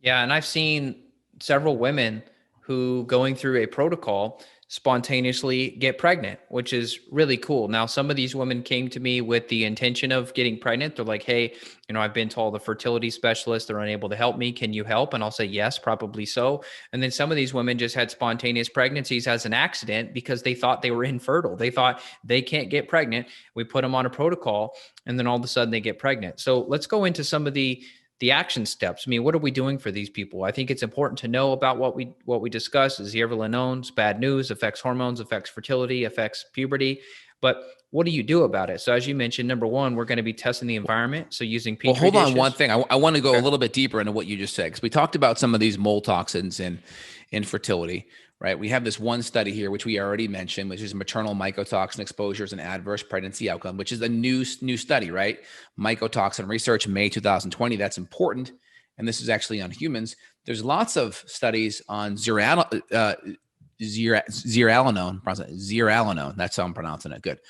Yeah, and I've seen several women who going through a protocol spontaneously get pregnant, which is really cool. Now, some of these women came to me with the intention of getting pregnant. They're like, "Hey, I've been told the fertility specialist they're unable to help me. Can you help?" And I'll say, "Yes, probably so." And then some of these women just had spontaneous pregnancies as an accident because they thought they were infertile. They thought they can't get pregnant. We put them on a protocol, and then all of a sudden they get pregnant. So let's go into some of the action steps. I mean, what are we doing for these people? I think it's important to know about what we discussed. Is Zeralanone's bad news, affects hormones, affects fertility, affects puberty. But what do you do about it? So as you mentioned, number one, we're going to be testing the environment. So using Well, petri hold on one dishes. thing. I want to go a Okay. little bit deeper into what you just said because we talked about some of these mold toxins in infertility, right? We have this one study here, which we already mentioned, which is maternal mycotoxin exposures and adverse pregnancy outcome, which is a new study, right? Mycotoxin research, May 2020. That's important. And this is actually on humans. There's lots of studies on Zeralinone. That's how I'm pronouncing it. Good.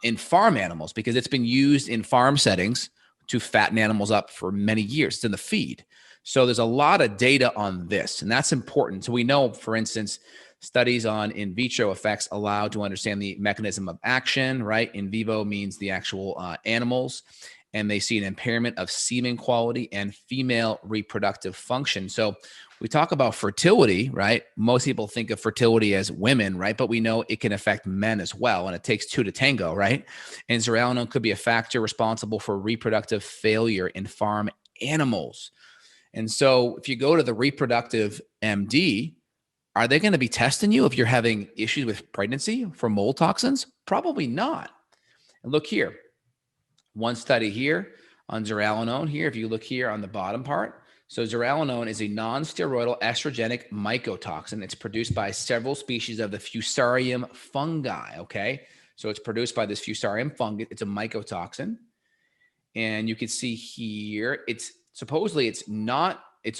In farm animals, because it's been used in farm settings to fatten animals up for many years. It's in the feed. So there's a lot of data on this, and that's important. So we know, for instance, studies on in vitro effects allow to understand the mechanism of action, right? In vivo means the actual animals, and they see an impairment of semen quality and female reproductive function. So we talk about fertility, right? Most people think of fertility as women, right? But we know it can affect men as well, and it takes two to tango, right? And Zeralano could be a factor responsible for reproductive failure in farm animals. And so if you go to the reproductive MD, are they going to be testing you if you're having issues with pregnancy for mold toxins? Probably not. And look here, one study here on Zeralinone here. If you look here on the bottom part, so Zeralinone is a non-steroidal estrogenic mycotoxin. It's produced by several species of the Fusarium fungi, okay? So it's produced by this Fusarium fungus. It's a mycotoxin. And you can see here, it's supposedly it's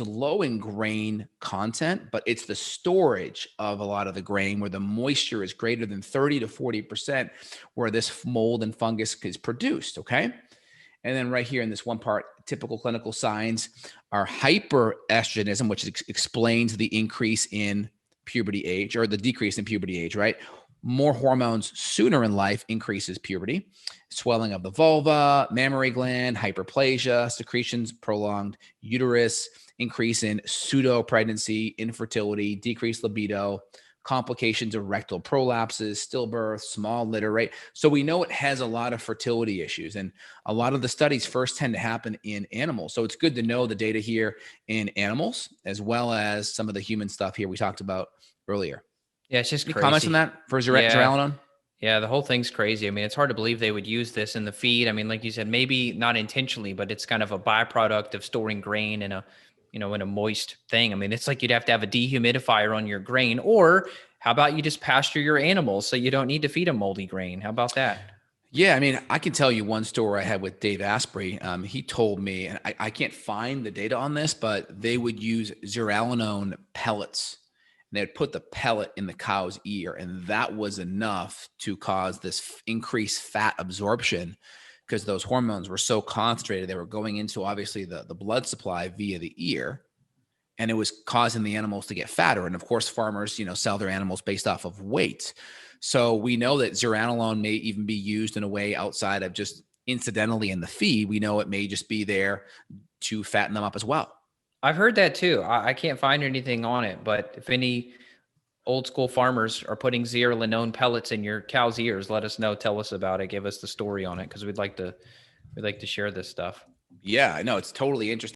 low in grain content, but it's the storage of a lot of the grain where the moisture is greater than 30 to 40% where this mold and fungus is produced, okay? And then right here in this one part, typical clinical signs are hyperestrogenism, which explains the increase in puberty age or the decrease in puberty age, right? More hormones sooner in life increases puberty, swelling of the vulva, mammary gland, hyperplasia, secretions prolonged, uterus, increase in pseudo pregnancy, infertility, decreased libido, complications of rectal prolapses, stillbirth, small litter, right? So we know it has a lot of fertility issues, and a lot of the studies first tend to happen in animals. So it's good to know the data here in animals as well as some of the human stuff here we talked about earlier. Yeah, it's just Any comments on crazy. that for Yeah. Zeralonone? Yeah, the whole thing's crazy. I mean, it's hard to believe they would use this in the feed. I mean, like you said, maybe not intentionally, but it's kind of a byproduct of storing grain in a moist thing. I mean, it's like you'd have to have a dehumidifier on your grain, or how about you just pasture your animals so you don't need to feed them moldy grain? How about that? Yeah, I mean, I can tell you one story I had with Dave Asprey. He told me, and I can't find the data on this, but they would use Zeralinone pellets. And they'd put the pellet in the cow's ear, and that was enough to cause this increased fat absorption because those hormones were so concentrated. They were going into obviously the blood supply via the ear, and it was causing the animals to get fatter. And of course, farmers, sell their animals based off of weight. So we know that Zeranolone may even be used in a way outside of just incidentally in the feed. We know it may just be there to fatten them up as well. I've heard that too. I can't find anything on it, but if any old school farmers are putting zearalenone pellets in your cow's ears, let us know. Tell us about it. Give us the story on it because we'd like to share this stuff. Yeah, I know it's totally interesting.